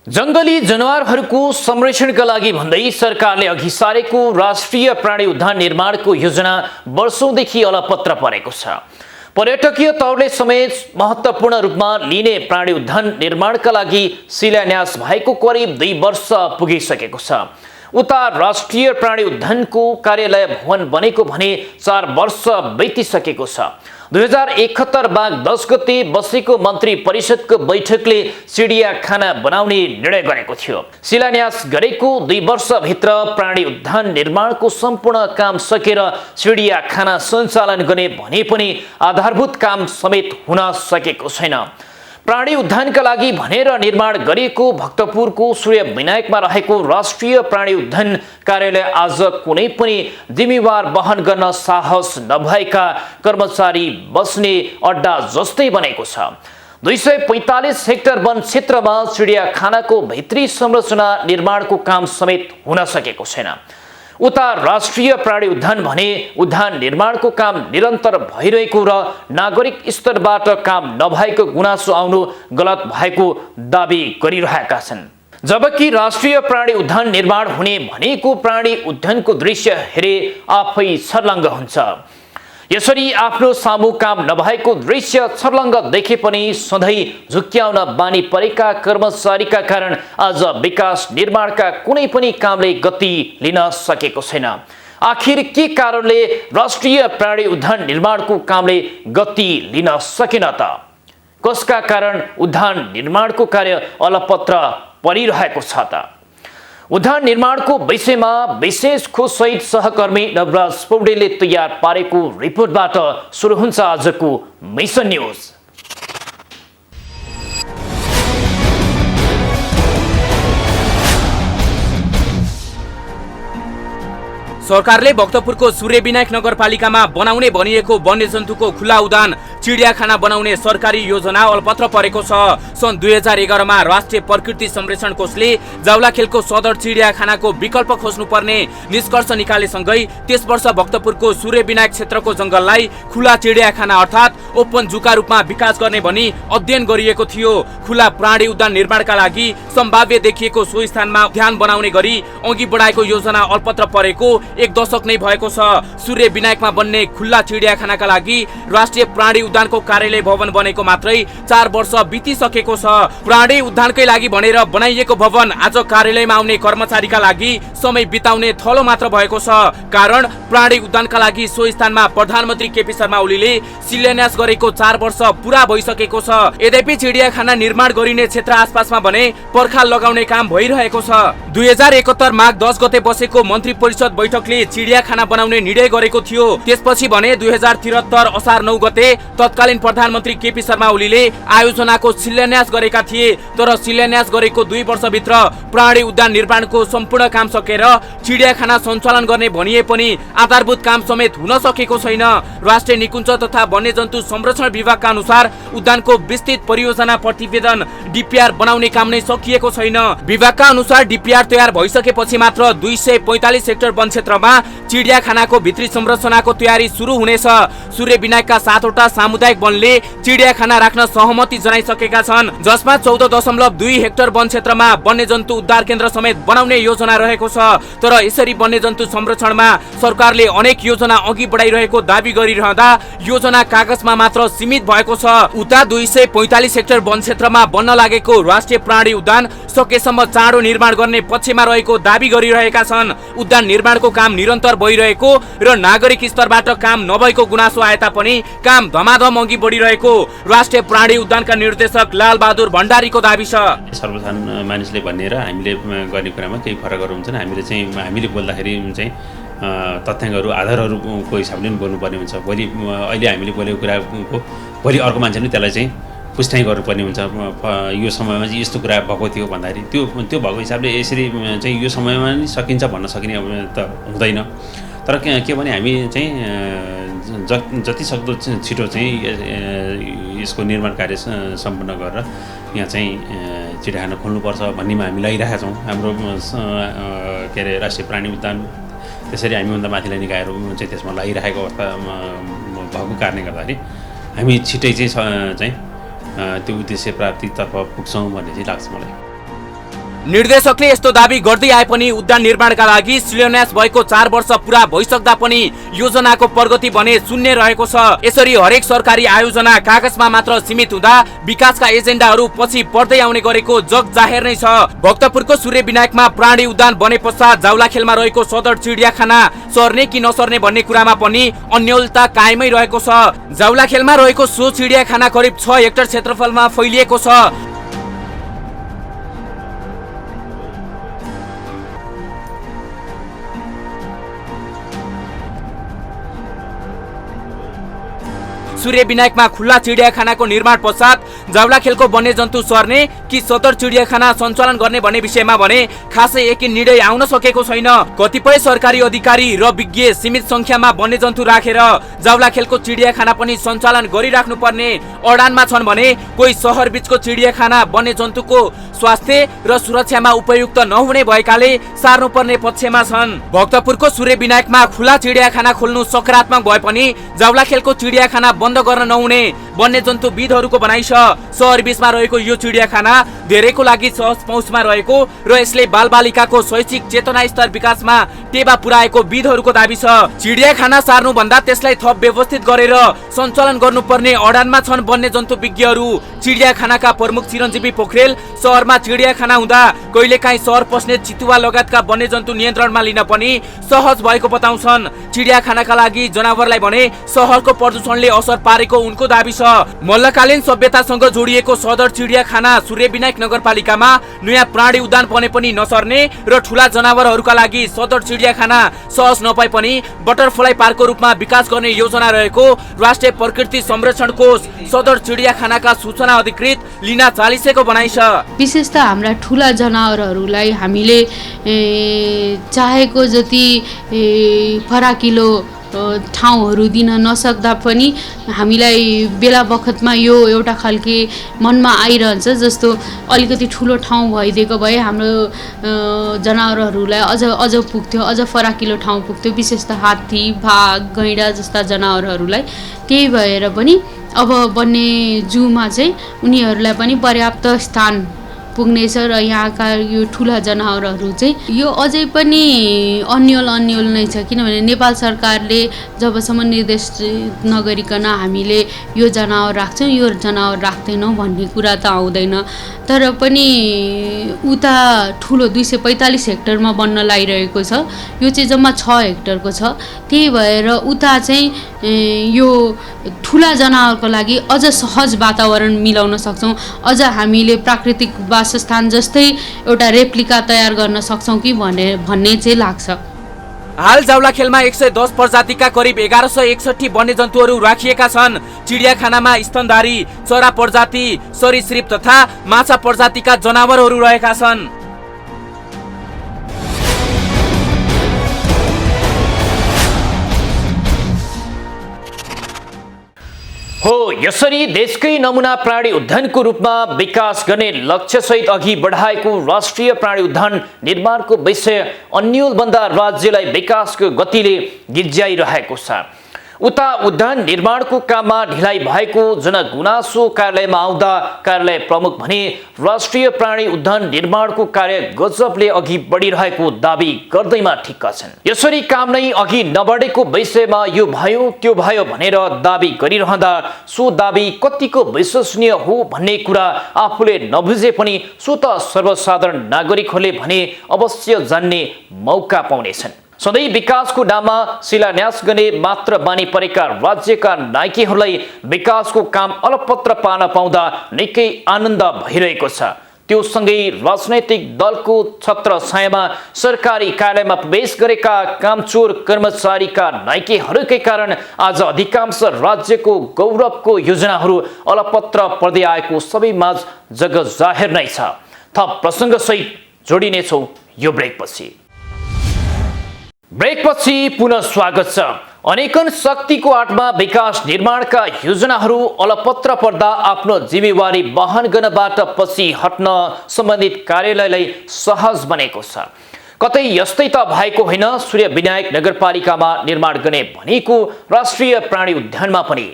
जंगली जनावरहरूको संरक्षणका लागि भन्दै सरकारले अघि सारेको राष्ट्रिय प्राणी उद्यान निर्माणको योजना वर्षौंदेखि अलपत्र परेको छ। पर्यटकीय तौरले समेत महत्त्वपूर्ण रूपमा लिने प्राणी उद्यान निर्माणका लागि शिलान्यास भएको करिब 2 वर्ष पुगिसकेको छ। उता राष्ट्रिय प्राणी उद्यानको कार्यालय भवन बनेको भने 4 वर्ष बितिसकेको छ। 2071 माघ 10 गते बसेको मन्त्री परिषदको बैठकले चिडियाखाना बनाउने निर्णय गरेको थियो। शिलान्यास गरेको 2 वर्षभित्र प्राणी उद्यान निर्माणको सम्पूर्ण काम सकेर चिडियाखाना सञ्चालन गर्ने भने पनि आधारभूत काम समेत हुन सकेको छैन। प्राणी उद्यानका लागि भनेर निर्माण गरिएको भक्तपुरको सूर्य विनायकमा रहेको राष्ट्रिय प्राणी उद्यान कार्यालय आज कुनै पनि जिम्मेवार वहन गर्न साहस नभएका कर्मचारी बस्ने अड्डा जस्तै बनेको छ। 245 हेक्टर वन क्षेत्रमा चिडियाखानाको भित्री संरचना निर्माणको काम समेत हुन सकेको छैन। उता राष्ट्रिय प्राणी उद्यान भने उद्यान निर्माणको काम निरन्तर भइरहेको र नागरिक स्तरबाट काम नभएको गुनासो आउनु गलत भएको दाबी गरिरहेका छन्। जबकि राष्ट्रिय प्राणी उद्यान निर्माण हुने भनेको प्राणी उद्यानको दृश्य हेरे आफै छर्लङ्ग हुन्छ। यसरी आफ्नो सामु काम नभएको दृश्य छर्लङ्ग देखे पनि सधैँ झुक्क्याउन बानी परेका कर्मचारीका कारण आज विकास निर्माणका कुनै पनि कामले गति लिन सकेको छैन। आखिर के कारणले राष्ट्रिय प्राणी उद्यान निर्माणको कामले गति लिन सकेन त? कसका कारण उद्यान निर्माणको कार्य अलपत्र परिरहेको छ त? उद्यान निर्माणको विषयमा विशेष खोजसहित सहकर्मी नवराज पौडेलले तयार पारेको रिपोर्टबाट सुरु हुन्छ आजको मिसन न्यूज। सरकारले भक्तपुरको सूर्य विनायक नगरपालिकामा बनाउने भनिएको वन्यजन्तुको खुला उद्यान चिडियाखाना बनाउने सरकारी योजना अलपत्र परेको छ। सन् 2011 मा राष्ट्रिय प्रकृति संरक्षण कोषले जावलाखेलको सदर चिडियाखानाको विकल्प खोज्नुपर्ने निष्कर्ष निकालेसँगै त्यस वर्ष भक्तपुरको सूर्य विनायक क्षेत्रको जंगललाई खुला चिडियाखाना अर्थात् ओपन जूका रूपमा विकास गर्ने भनी अध्ययन गरिएको थियो। खुला प्राणी उद्यान निर्माणका लागि सम्भाव्य देखिएको सो स्थानमा ध्यान बनाउने गरी अघि बढाएको योजना अलपत्र परेको 1 दशक नै भएको छ। सूर्य विनायकमा बन्ने खुल्ला चिडियाखानाका लागि राष्ट्रिय प्राणी उद्यानको कार्यालय भवन बनेको मात्रै 4 वर्ष बितिसकेको छ। प्राणी उद्यानकै लागि भनेर बनाइएको भवन आज कार्यालयमा आउने कर्मचारीका लागि समय बिताउने थलो मात्र भएको छ। कारण प्राणी उद्यानका लागि सो स्थानमा प्रधानमन्त्री केपी शर्मा ओलीले शिलान्यास गरेको 4 वर्ष पूरा भइसकेको छ। यद्यपि चिडियाखाना निर्माण गरिने क्षेत्र आसपासमा भने पर्खाल लगाउने काम भइरहेको छ। 2071 माघ 10 गते बसेको मन्त्री परिषद बैठकले चिडियाखाना बनाउने निर्णय गरेको थियो। त्यसपछि भने 2073 असार 9 गते तत्कालीन प्रधानमन्त्री केपी शर्मा ओलीले आयोजनाको शिलान्यास गरेका थिए। तर शिलान्यास गरेको 2 वर्षभित्र प्राणी उद्यान निर्माणको सम्पूर्ण काम सकेर चिडियाखाना सञ्चालन गर्ने भनिए पनि आधारभूत काम समेत हुन सकेको छैन। राष्ट्रिय निकुञ्ज तथा वन्यजन्तु संरक्षण विभागका अनुसार उद्यानको विस्तृत परियोजना प्रतिवेदन डीपीआर बनाउने काम नै सकिएको छैन। विभागका अनुसार डीपीआर तयार भइसकेपछि मात्र 245 हेक्टर वन क्षेत्रमा चिडियाखानाको भित्री संरचनाको तयारी सुरु हुनेछ। सूर्य विनायकका 7 वटा सामुदायिक वनले चिडियाखाना राख्न सहमति जनाइसकेका छन्, जसमा 14.2 हेक्टर वन क्षेत्रमा वन्यजन्तु उद्धार केन्द्र समेत बनाउने योजना रहेको छ। तर यसरी वन्यजन्तु संरक्षणमा सरकारले अनेक योजना अघि बढाइरहेको दाबी गरिरहँदा योजना कागजमा मात्र सीमित भएको छ। उता 245 हेक्टर वन क्षेत्रमा बन्न लागेको राष्ट्रिय प्राणी उद्यान सकेसम्म चाँडो निर्माण गर्ने पक्षमा रहेको दाबी गरिरहेका छन्। उद्यान निर्माणको काम निरन्तर भइरहेको र नागरिक स्तरबाट काम नभएको गुनासो आए तापनि काम धमाधम अघि बढिरहेको राष्ट्रिय प्राणी उद्यानका निर्देशक लालबहादुर भण्डारीको दाबी छ। सर्वसाधारण मानिसले भन्ने र हामीले गर्ने कुरामा केही फरकहरू हुन्छन्। हामीले बोल्दाखेरि चाहिँ तथ्याङ्कहरू आधारहरूको हिसाबले पनि बोल्नुपर्ने हुन्छ। भोलि अहिले हामीले बोलेको कुराको भोलि अर्को मान्छेले त्यसलाई चाहिँ पुष्टाइ गर्नुपर्ने हुन्छ। यो समयमा चाहिँ यस्तो कुरा भएको थियो भन्दाखेरि त्यो भएको हिसाबले यसरी चाहिँ यो समयमा नि सकिन्छ भन्न सकिने त हुँदैन। तर के भने हामी चाहिँ जति सक्दो छिटो चाहिँ यसको निर्माण कार्य सम्पन्न गरेर यहाँ चाहिँ चिडियाखाना खोल्नुपर्छ भन्नेमा हामी लागिरहेका छौँ। हाम्रो के अरे राष्ट्रिय प्राणी उद्यान त्यसरी हामीभन्दा माथिल्ला निकायहरू चाहिँ त्यसमा लागिरहेको अवस्था भएको कारणले गर्दाखेरि हामी छिटै चाहिँ त्यो उद्देश्य प्राप्तितर्फ पुग्छौँ भन्ने चाहिँ लाग्छ मलाई। निर्देशकले यस्तो दाबी गर्दै आए पनि उद्यान निर्माणका लागि शिलान्यास भएको 4 वर्ष पूरा भइसक्दा पनि योजनाको प्रगति भने शून्य रहेको छ। यसरी हरेक सरकारी आयोजना कागजमा मात्र सीमित हुँदा विकासका एजेन्डाहरू पछि पर्दै आउने गरेको जग जाहेर नै छ। भक्तपुरको सूर्य विनायकमा प्राणी उद्यान बने पश्चात जाउलाखेलमा रहेको सदर चिडियाखाना सर्ने कि नसर्ने भन्ने कुरामा पनि अन्योलता कायमै रहेको छ। जाउलाखेलमा रहेको सो चिडियाखाना करिब 6 हेक्टर क्षेत्रफलमा फैलिएको छ। सूर्य विनायकमा खुल्ला चिडियाखानाको निर्माण पश्चात जाउलाखेलको वन्यजन्तु सर्ने कि सदर चिडियाखाना सञ्चालन गर्ने भन्ने विषयमा भने खासै एकै निर्णय आउन सकेको छैन। कतिपय सरकारी अधिकारी र विज्ञ सीमित संख्यामा वन्यजन्तु राखेर जाउलाखेलको चिडियाखाना पनि सञ्चालन गरिराख्नु पर्ने अडानमा छन् भने कोही सहर बीचको चिडियाखाना वन्यजन्तुको स्वास्थ्य र सुरक्षामा उपयुक्त नहुने भएकाले सार्नुपर्ने पक्षमा छन्। भक्तपुरको सूर्य विनायकमा खुला चिडियाखाना खोल्नु सकारात्मक भए पनि जाउलाखेलको चिडियाखाना बन्द गर्न नहुने वन्यजन्तुविदहरूको भनाइ छ। सहर बीचमा रहेको यो चिडियाखाना धेरैको लागि सहज पहुँचमा रहेको र यसले बालबालिकाको शैक्षिक चेतना स्तर विकासमा टेवा पुर्याएको विदहरूको दाबी छ। चिडियाखाना सार्नु भन्दा त्यसलाई थप व्यवस्थित गरेर सञ्चालन गर्नुपर्ने अडानमा छन् वन्यजन्तु विज्ञहरू। चिडियाखानाका प्रमुख चिरञ्जीवी पोखरेल सहरमा चिडियाखाना हुँदा कहिलेकाहीँ सहर पस्ने चितुवा लगायतका वन्यजन्तु नियन्त्रणमा लिन पनि सहज भएको बताउँछन्। चिडियाखानाका लागि जनावरलाई भने सहरको प्रदूषणले असर पारेको उनको दाबी छ। मल्लकालीन सभ्यतासँग जोडिएको सदर चिडियाखाना सूर्य विनायक नगरपालिकामा नयाँ प्राणी उद्यान बने पनि नसर्ने र ठूला जनावरहरूका लागि सदर चिडियाखाना सहज नपाए पनि बटरफ्लाई पार्कको रूपमा विकास गर्ने योजना रहेको राष्ट्रिय प्रकृति संरक्षण कोष सदर चिडियाखानाका सूचना अधिकृत लिना चालिसेको भनाइ छ। विशेष त हाम्रा ठुला जनावरहरूलाई हामीले चाहेको जति फराकिलो ठाउँहरू दिन नसक्दा पनि हामीलाई बेला बखतमा यो एउटा खालके मनमा आइरहन्छ, जस्तो अलिकति ठुलो ठाउँ भइदिएको भए हाम्रो जनावरहरूलाई अझ पुग्थ्यो, अझ फराकिलो ठाउँ पुग्थ्यो, विशेष त हात्ती, बाघ, गैँडा जस्ता जनावरहरूलाई। त्यही भएर पनि अब बन्ने जूमा चाहिँ उनीहरूलाई पनि पर्याप्त स्थान पुग्नेछ र यहाँका यो ठुला जनावरहरू चाहिँ यो अझै पनि अन्यल नै छ। किनभने नेपाल सरकारले जबसम्म निर्देश नगरिकन हामीले यो जनावर राख्छौँ यो जनावर राख्दैनौँ भन्ने कुरा त आउँदैन। तर पनि उता ठुलो 245 हेक्टरमा बन्न लागिरहेको छ, यो चाहिँ जम्मा 6 हेक्टरको छ। त्यही भएर उता चाहिँ यो ठुला जनावरको लागि अझ सहज वातावरण मिलाउन सक्छौँ, अझ हामीले प्राकृतिक वासस्थान जस्तै एउटा रेप्लिका तयार गर्न सक्छौँ कि भन्ने चाहिँ लाग्छ। हाल जाउलाखेलमा 110 प्रजातिका करिब 1161 वन्यजन्तुहरू राखिएका छन्। चिडियाखानामा स्तनधारी, चरा प्रजाति, सरीसृप तथा माछा प्रजातिका जनावरहरू रहेका छन्। हो यसरी देशकै नमुना प्राणी उद्यानको रूपमा विकास गर्ने लक्ष्यसहित अघि बढाएको राष्ट्रिय प्राणी उद्यान निर्माणको विषय अन्योलभन्दा राज्यलाई विकासको गतिले गिज्याइरहेको छ। उता उद्यान निर्माणको काममा ढिलाइ भएको जनगुनासो कार्यालयमा आउँदा कार्यालय प्रमुख भने राष्ट्रिय प्राणी उद्यान निर्माणको कार्य गजबले अघि बढिरहेको दाबी गर्दैमा ठिक्क छन्। यसरी काम नै अघि नबढेको विषयमा यो भयो त्यो भयो भनेर दाबी गरिरहँदा सो दाबी कतिको विश्वसनीय हो भन्ने कुरा आफूले नबुझे पनि सो त सर्वसाधारण नागरिकहरूले भने अवश्य जान्ने मौका पाउनेछन्। सधैँ विकासको नाममा शिलान्यास गर्ने मात्र बानी परेका राज्यका नायकीहरूलाई विकासको काम अलपत्र पार्न पाउँदा निकै आनन्द भइरहेको छ। त्यो सँगै राजनैतिक दलको छत्रछायामा सरकारी कार्यालयमा प्रवेश गरेका कामचोर कर्मचारीका नायकीहरूकै कारण आज अधिकांश राज्यको गौरवको योजनाहरू अलपत्र पर्दै आएको सबैमाझ जगजाहेर नै छ। थप प्रसङ्गसहित जोडिनेछौँ यो ब्रेकपछि। ब्रेकपछि पुनः स्वागत छ। अनेकन शक्तिको आडमा विकास निर्माणका योजनाहरू अलपत्र पर्दा आफ्नो जिम्मेवारी वहन गर्नबाट पछि हट्न सम्बन्धित कार्यालयलाई सहज बनेको छ। कतै यस्तै त भएको होइन, सूर्य विनायक नगरपालिकामा निर्माण गर्ने भनेको राष्ट्रिय प्राणी उद्यानमा पनि,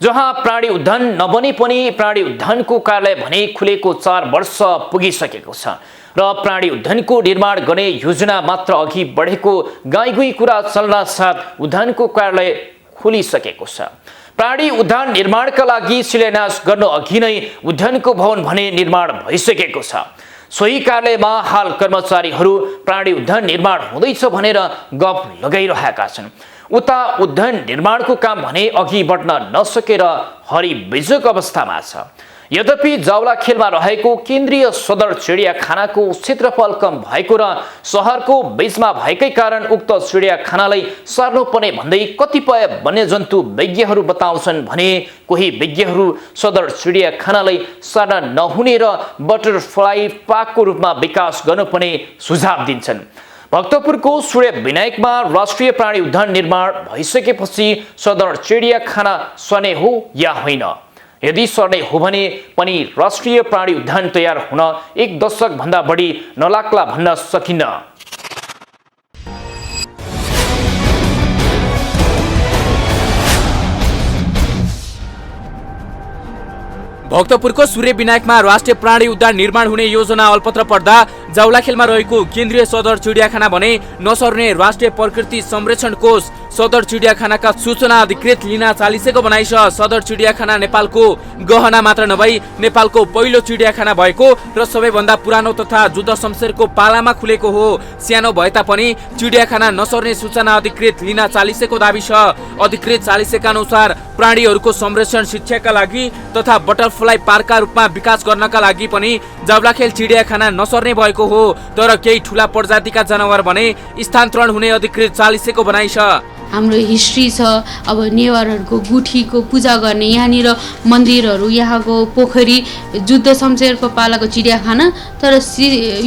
जहाँ प्राणी उद्यान नबने पनि प्राणी उद्यानको कार्यालय भने खुलेको 4 वर्ष पुगिसकेको छ र प्राणी उद्यानको निर्माण गर्ने योजना मात्र अघि बढेको गाईगुई कुरा चल्न साथ उद्यानको कार्यालय खोलिसकेको छ। प्राणी उद्यान निर्माणका लागि शिलान्यास गर्नु अघि नै उद्यानको भवन भने निर्माण भइसकेको छ। सोही कार्यालयमा हाल कर्मचारीहरू प्राणी उद्यान निर्माण हुँदैछ भनेर गफ लगाइरहेका छन्। उता उद्यान निर्माणको काम भने अघि बढ्न नसकेर हरिबिजक अवस्थामा छ। यद्यपि जावलाखेलमा रहेको केन्द्रीय सदर चिडियाखानाको क्षेत्रफल कम भएको र सहरको बीचमा भएकै कारण उक्त चिडियाखानालाई सार्नुपर्ने भन्दै कतिपय वन्यजन्तु विज्ञहरू बताउँछन् भने कोही विज्ञहरू सदर चिडियाखानालाई सार्न नहुने र बटरफ्लाई पार्कको रूपमा विकास गर्नुपर्ने सुझाव दिन्छन्। भक्तपुरको सूर्य विनायकमा राष्ट्रिय प्राणी उद्यान निर्माण भइसकेपछि सदर चिडियाखाना सर्ने हो या होइन? यदि सर्ने हो भने पनि राष्ट्रिय प्राणी उद्यान तयार हुन 1 दशक भन्दा बढी नलाग्ला भन्न सकिन्न। भक्तपुरको सूर्य विनायकमा राष्ट्रिय प्राणी उद्यान निर्माण हुने योजना अलपत्र पर्दा जावलाखेलमा रहेको केन्द्रीय सदर चिडियाखाना भने नसर्ने राष्ट्रिय प्रकृति संरक्षण कोष सदर चिडियाखानाका सूचना अधिकृत लिन चालिसेको भनाइ छ। सदर चिडियाखाना नेपालको गहना मात्र नभई नेपालको पहिलो चिडियाखाना भएको र सबैभन्दा पुरानो तथा जुद्ध शमशेरको पालामा खुलेको हो। सानो भए तापनि चिडियाखाना नसर्ने सूचना अधिकृत लिन चालिसेको दाबी छ। अधिकृत चालिसेका अनुसार प्राणीहरूको संरक्षण शिक्षाका लागि तथा बटरफ्लाई पार्कका रूपमा विकास गर्नका लागि पनि जावलाखेल चिडियाखाना नसर्ने भएको हो। तर केही ठूला प्रजातिका जनावर भने स्थानान्तरण हुने अधिकृत चालिसेको भनाइ छ। हाम्रो हिस्ट्री छ। अब नेवारहरूको गुठीको पूजा गर्ने यहाँनिर मन्दिरहरू, यहाँको पोखरी जुद्ध शमशेरको पालाको चिडियाखाना, तर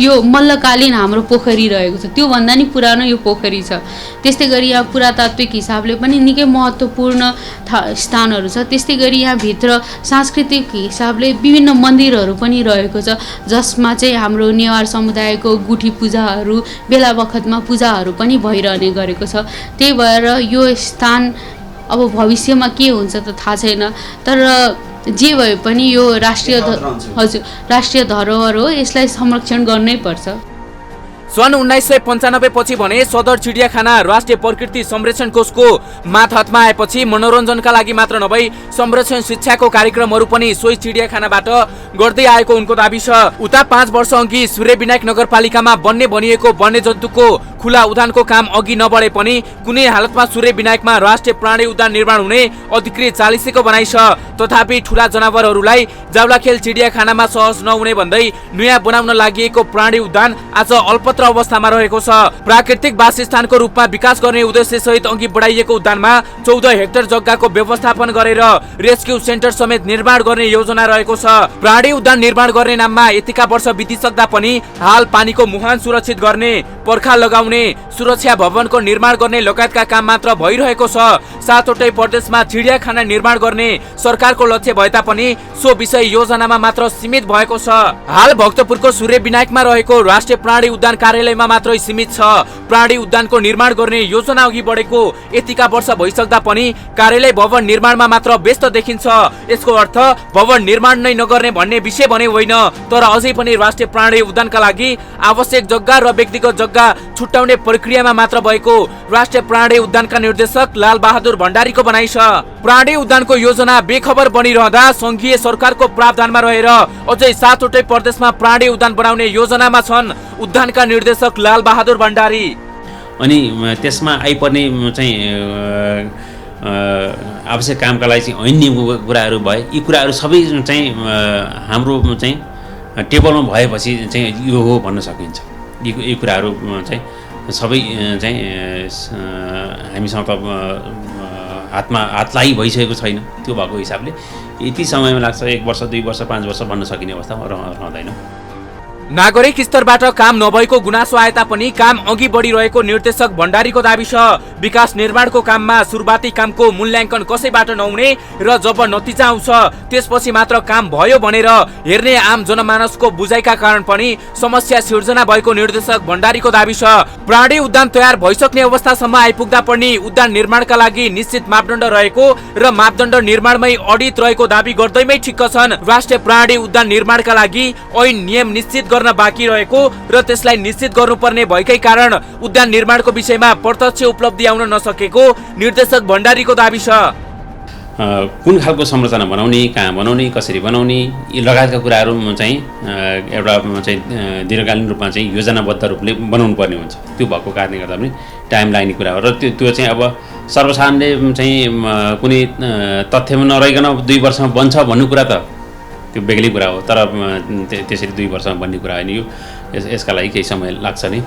यो मल्लकालीन हाम्रो पोखरी रहेको छ, त्योभन्दा नि पुरानो यो पोखरी छ। त्यस्तै गरी यहाँ पुरातात्विक हिसाबले पनि निकै महत्त्वपूर्ण स्थानहरू छ। त्यस्तै गरी यहाँभित्र सांस्कृतिक हिसाबले विभिन्न मन्दिरहरू पनि रहेको छ, जसमा चाहिँ हाम्रो नेवार समुदायको गुठी पूजाहरू बेला बखतमा पूजाहरू पनि भइरहने गरेको छ। त्यही भएर यो स्थान अब भविष्यमा के हुन्छ त थाहा छैन, तर जे भए पनि यो राष्ट्रिय धरोहर हो, यसलाई संरक्षण गर्नै पर्छ। सन् 1995 पछि भने सदर चिडियाखाना राष्ट्रिय प्रकृति संरक्षण कोषको मातहतमा आएपछि मनोरञ्जनका लागि मात्र नभई संरक्षण शिक्षाको कार्यक्रमहरू पनि सोही चिडियाखानाबाट गर्दै आएको उनको दाबी छ। उता 5 वर्ष अघि सूर्य विनायक नगरपालिकामा बन्ने भनिएको वन्यजन्तुको खुला उद्यानको काम अघि नबढे पनि कुनै हालतमा सूर्य विनायकमा राष्ट्रिय प्राणी उद्यान निर्माण हुने अधिकृत चालिसेको भनाइ छ। तथापि ठूला जनावरहरूलाई जावलाखेल चिडियाखानामा सहज नहुने भन्दै नयाँ बनाउन लागि प्राणी उद्यान आज अल्पत्र अवस्थामा रहेको छ। प्राकृतिक वासस्थानको रूपमा विकास गर्ने उद्देश्य सहित अघि बढाइएको उद्यानमा 14 हेक्टर जग्गाको व्यवस्थापन गरेर रेस्क्यु सेन्टर समेत निर्माण गर्ने योजना रहेको छ। प्राणी उद्यान निर्माण गर्ने नाममा यतिका वर्ष बितिसक्दा पनि हाल पानीको मुहान सुरक्षित गर्ने, पर्खा लगाउने, सुरक्षा भवनको निर्माण गर्ने लगायतका काम मात्र भइरहेको छ। 7वटै प्रदेशमा चिडियाखाना निर्माण गर्ने सरकारको लक्ष्य भए तापनि सो विषय योजनामा मात्र सीमित भएको छ। हाल भक्तपुरको सूर्य विनायकमा रहेको राष्ट्रिय प्राणी उद्यान कार्यालयमा मात्रै सीमित छ। प्राणी उद्यानको निर्माण गर्ने योजना अघि बढेको यतिका वर्ष भइसक्दा पनि कार्यालय भवन निर्माणमा मात्र व्यस्त देखिन्छ। यसको अर्थ भवन निर्माण नै नगर्ने भन्ने विषय भने होइन, तर अझै पनि राष्ट्रिय प्राणी उद्यानका लागि आवश्यक जग्गा र व्यक्तिगत जग्गा छुट्याउने प्रक्रियामा मात्र भएको राष्ट्रिय प्राणी उद्यानका निर्देशक लाल बहादुर भण्डारीको भनाइ छ। प्राणी उद्यानको योजना बेखबर बनिरहँदा संघीय सरकारको प्रावधानमा रहेर अझै 7वटै प्रदेशमा प्राणी उद्यान बनाउने योजनामा छन् उद्यानका निर्देशक लाल बहादुर भण्डारी। अनि त्यसमा आइपर्ने चाहिँ आवश्यक कामका लागि चाहिँ ऐन कुराहरू भए, यी कुराहरू सबै चाहिँ हाम्रो चाहिँ टेबलमा भएपछि चाहिँ यो हो भन्न सकिन्छ। यी कुराहरू चाहिँ सबै चाहिँ हामीसँग त हातलाई भइसकेको छैन। त्यो भएको हिसाबले यति समयमा लाग्छ, 1 वर्ष 2 वर्ष 5 वर्ष भन्न सकिने अवस्था रहँदैन। नागरिक स्तरबाट काम नभएको गुनासो आए तापनि काम अघि बढिरहेको निर्देशक भण्डारीको दाबी छ। विकास निर्माणको काममा सुरुवाती कामको मूल्याङ्कन कसैबाट नहुने र जब नतिजा आउँछ त्यसपछि मात्र काम भयो भनेर हेर्ने आम जनमानसको बुझाइका कारण पनि समस्या सिर्जना भएको निर्देशक भण्डारीको दाबी छ। प्राणी उद्यान तयार भइसक्ने अवस्थासम्म आइपुग्दा पनि उद्यान निर्माणका लागि निश्चित मापदण्ड रहेको र मापदण्ड निर्माणमै अडित रहेको दाबी गर्दैमै ठिक्क छन्। राष्ट्रिय प्राणी उद्यान निर्माणका लागि ऐन नियम निश्चित गर्न बाँकी रहेको र त्यसलाई निश्चित गर्नुपर्ने भएकै कारण उद्यान निर्माणको विषयमा प्रत्यक्ष उपलब्धि आउन नसकेको निर्देशक भण्डारीको दाबी छ। कुन खालको संरचना बनाउने, कहाँ बनाउने, कसरी बनाउने, यी लगायतका कुराहरू चाहिँ एउटा चाहिँ दीर्घकालीन रूपमा चाहिँ योजनाबद्ध रूपले बनाउनु पर्ने हुन्छ। त्यो भएको कारणले गर्दा पनि टाइम लाग्ने कुरा हो र त्यो चाहिँ अब सर्वसाधारणले चाहिँ कुनै तथ्यमा नरहिकन 2 वर्षमा बन्छ भन्ने कुरा त त्यो बेग्लै कुरा हो। तर त्यसरी 2 वर्षमा बन्ने कुरा होइन। यो यसका लागि केही समय लाग्छ नि।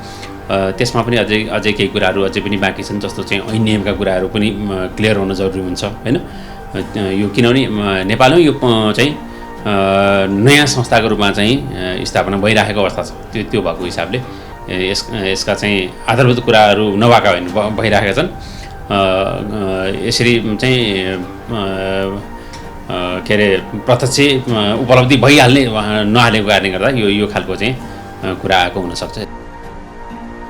त्यसमा पनि अझै केही कुराहरू अझै पनि बाँकी छन्, जस्तो चाहिँ ऐन नियमका कुराहरू पनि क्लियर हुन जरुरी हुन्छ होइन। यो किनभने नेपालमा यो चाहिँ नयाँ संस्थाको रूपमा चाहिँ स्थापना भइरहेको अवस्था छ। त्यो भएको हिसाबले यसका चाहिँ आधारभूत कुराहरू नभएका होइन, भइरहेका छन्। यसरी चाहिँ के अरे प्रत्यक्ष उपलब्धि भइहाल्ने नहालेको कारणले गर्दा यो खालको चाहिँ कुरा आएको हुनसक्छ।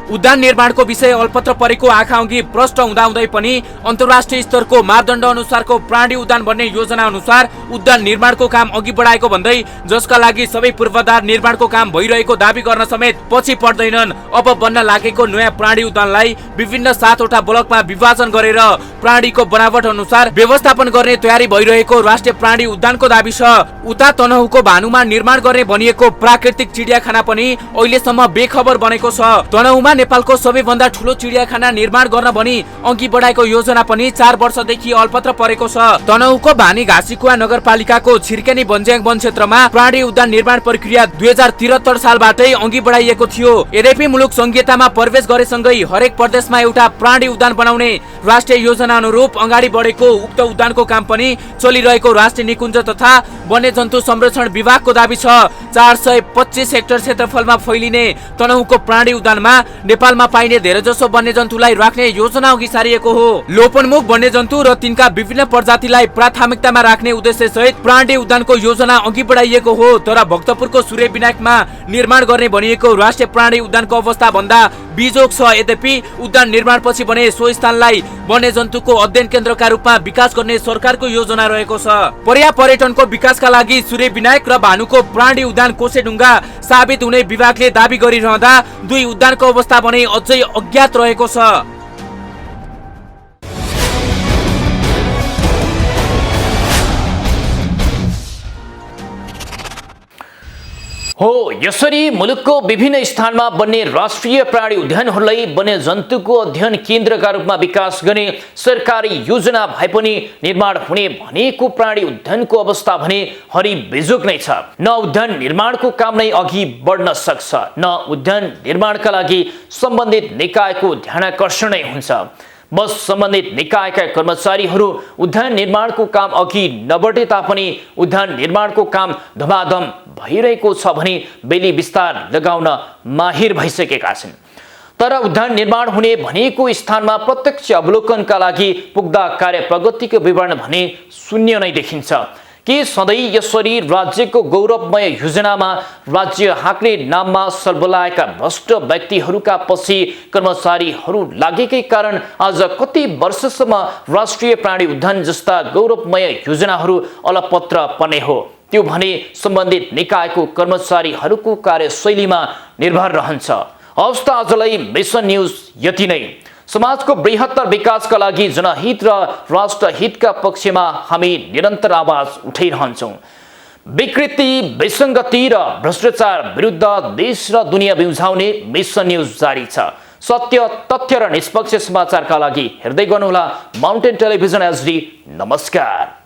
उद्यान निर्माणको विषय अल्पत्र परेको आँखा अघि प्रष्ट हुँदाहुँदै पनि अन्तर्राष्ट्रिय स्तरको मापदण्ड अनुसारको प्राणी उद्यान बन्ने योजना अनुसार उद्यान निर्माणको काम अघि बढाएको भन्दै जसका लागि सबै पूर्वाधार निर्माणको काम भइरहेको दाबी गर्न समेत पछि पर्दैनन्। अब बन्न लागेको नयाँ प्राणी उद्यानलाई विभिन्न 7वटा ब्लकमा विभाजन गरेर प्राणीको बनावट अनुसार व्यवस्थापन गर्ने तयारी भइरहेको राष्ट्रिय प्राणी उद्यानको दाबी छ। उता तनहुको भानुमा निर्माण गर्ने भनिएको प्राकृतिक चिडियाखाना पनि अहिलेसम्म बेखबर बनेको छ। तनहुमा नेपालको सबैभन्दा ठूलो चिडियाखाना निर्माण गर्न भनी अघि बढाएको योजना पनि 4 वर्षदेखि अल्पत्र परेको छ। तनहुको भानी घाँसीकुवा नगरपालिकाको छिर्केनी बन्ज्याङ वन क्षेत्रमा प्राणी उद्यान निर्माण प्रक्रिया 2073 सालबाटै अघि बढाइएको थियो। यद्यपि मुलुक संघीयतामा प्रवेश गरेसँगै हरेक प्रदेशमा एउटा प्राणी उद्यान बनाउने राष्ट्रिय योजना अनुरूप अगाडि बढेको उक्त उद्यानको काम पनि चलिरहेको राष्ट्रिय निकुञ्ज तथा वन्यजन्तु संरक्षण विभागको दाबी छ। 425 हेक्टर क्षेत्रफलमा फैलिने तनहुको प्राणी उद्यानमा नेपालमा पाइने धेरैजसो वन्यजन्तुलाई राख्ने योजना अघि सारिएको हो। लोपन्मुख वन्यजन्तु र तिनका विभिन्न प्रजातिलाई प्राथमिकतामा राख्ने उद्देश्य सहित प्राणी उद्यानको योजना अघि बढाइएको हो। तर भक्तपुरको सूर्यविनायकमा निर्माण गर्ने भनिएको राष्ट्रिय प्राणी उद्यानको अवस्था भन्दा बिजोग छ। यद्यपि उद्यान निर्माणपछि भने सो स्थानलाई वन्यजन्तुको अध्ययन केन्द्रका रूपमा विकास गर्ने सरकारको योजना रहेको छ। पर्यटनको विकासका लागि सूर्यविनायक र भानुको प्राणी उद्यान कोसेढुङ्गा साबित हुने विभागले दाबी गरिरहँदा दुई उद्यानको अवस्था भने अझै अज्ञात रहेको छ। हो यसरी मुलुकको विभिन्न स्थानमा बन्ने राष्ट्रिय प्राणी उद्यानहरूलाई वन्यजन्तुको अध्ययन केन्द्रका रूपमा विकास गर्ने सरकारी योजना भए पनि निर्माण हुने भनेको प्राणी उद्यानको अवस्था भने हरिबेजोग नै छ। न उद्यान निर्माणको काम नै अघि बढ्न सक्छ, न उद्यान निर्माणका लागि सम्बन्धित निकायको ध्यानाकर्षण नै हुन्छ। बस सम्बन्धित निकायका कर्मचारीहरू उद्यान निर्माणको काम अघि नबढे तापनि उद्यान निर्माणको काम धमाधम भइरहेको छ भने बेली विस्तार लगाउन माहिर भइसकेका छन्। तर उद्यान निर्माण हुने भनेको स्थानमा प्रत्यक्ष अवलोकनका लागि पुग्दा कार्य प्रगतिको विवरण भने शून्य नै देखिन्छ। के सधैँ यसरी राज्यको गौरवमय योजनामा राज्य हाँक्ने नाममा सर्वलाएका भ्रष्ट व्यक्तिहरूका पछि कर्मचारीहरू लागेकै कारण आज कति वर्षसम्म राष्ट्रिय प्राणी उद्यान जस्ता गौरवमय योजनाहरू अलपत्र पर्ने हो? त्यो भने सम्बन्धित निकायको कर्मचारीहरूको कार्यशैलीमा निर्भर रहन्छ। अवस्था आजलाई मिसन न्यूज यति नै। समाजको बृहत्तर विकासका लागि जनहित र राष्ट्रहितका पक्षमा हामी निरन्तर आवाज उठाइरहन्छौँ। विकृति, विसङ्गति र भ्रष्टाचार विरुद्ध देश र दुनियाँ बिउझाउने मिसन न्यूज जारी छ। सत्य, तथ्य र निष्पक्ष समाचारका लागि हेर्दै गर्नुहोला माउन्टेन टेलिभिजन HD। नमस्कार।